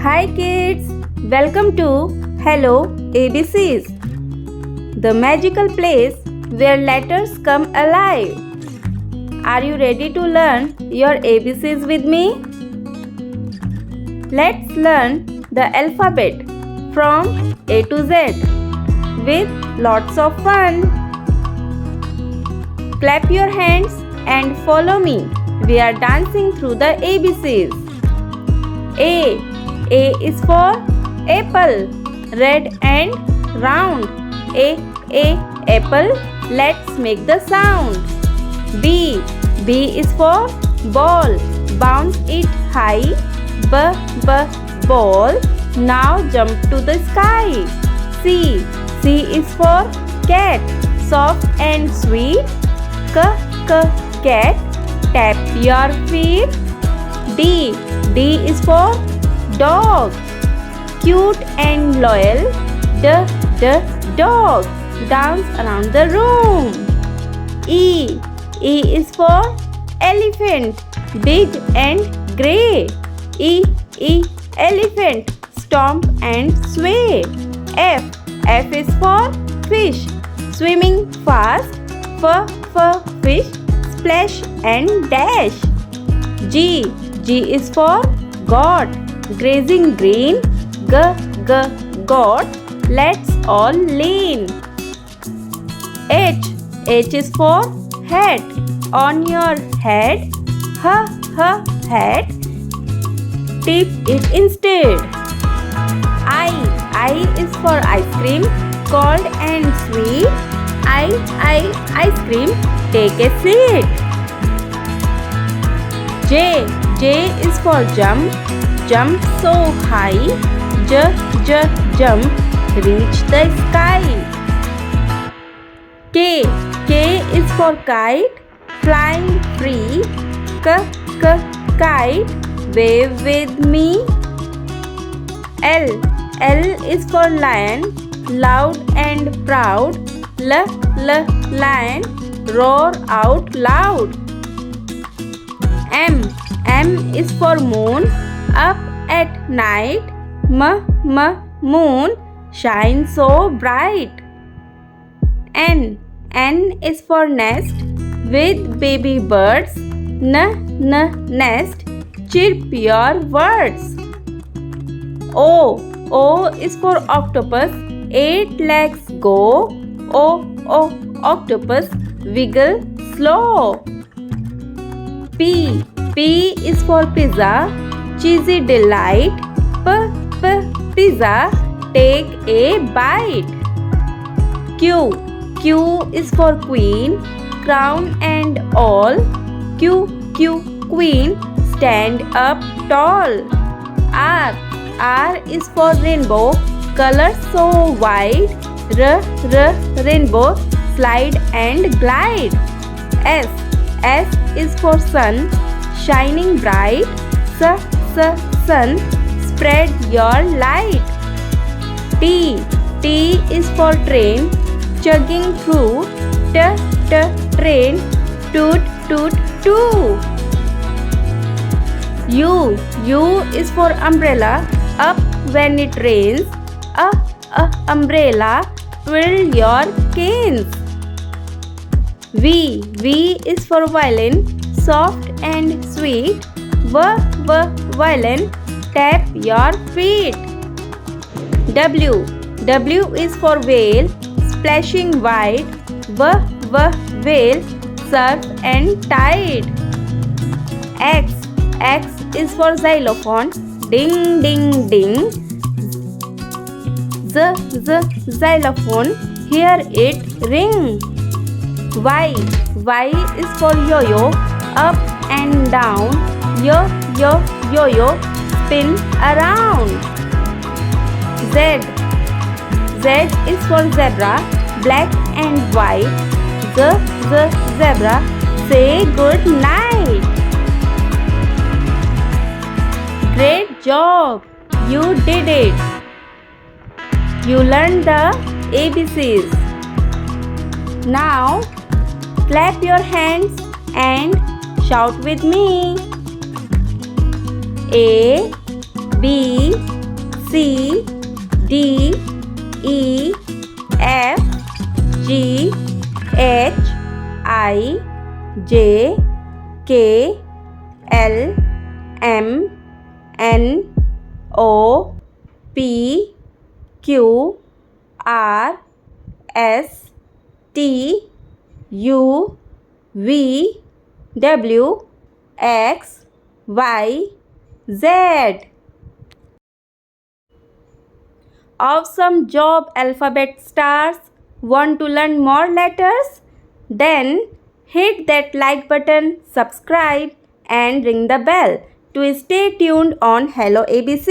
Hi kids, welcome to HelloABCs, the magical place where letters come alive. Are you ready to learn your ABCs with me? Let's learn the alphabet from A to Z with lots of fun. Clap your hands and follow me. We are dancing through the ABCs. A is for apple, red and round. A, apple. Let's make the sound. B is for ball, bounce it high. B, ball. Now jump to the sky. C is for cat, soft and sweet. Cat. Tap your feet. D is for dog, cute and loyal. Dog. Dance around the room. E is for elephant, big and grey. E, elephant, stomp and sway. F is for fish, swimming fast. Fish, splash and dash. G is for goat, grazing green. Goat. Let's all lean. H is for hat, on your head. Hat. Tip it instead. I is for ice cream, cold and sweet. Ice cream. Take a seat. J is for jump so high. Jump, reach the sky. K is for kite, flying free. Kite, wave with me. L is for lion, loud and proud. Lion, roar out loud. M is for moon, up at night. Moon, shine so bright. N is for nest, with baby birds. Nest, chirp your words. O is for octopus, 8 legs go. Octopus, wiggle slow. P is for pizza, cheesy delight. Pizza, take a bite. Q is for queen, crown and all. Queen, stand up tall. R is for rainbow, colors so wide. Rainbow, slide and glide. S is for sun, shining bright. Sun, spread your light. T is for train, chugging through. Train, toot too. U is for umbrella, up when it rains. Umbrella, twirl your canes. V is for violin, soft and sweet. Violin, tap your feet. W is for whale, splashing wide. Whale, surf and tide. X is for xylophone, ding ding ding. Xylophone, hear it ring. Y is for yo-yo, up and down. Yo-yo, spin around. Z is for zebra, black and white. Zebra, say good night. Great job! You did it! You learned the ABCs. Now, clap your hands and shout with me. A, B, C, D, E, F, G, H, I, J, K, L, M, N, O, P, Q, R, S, T, U, V, W, X, Y, Z. Awesome job, alphabet stars! Want to learn more letters? Then hit that like button, subscribe and ring the bell to stay tuned on Hello ABC.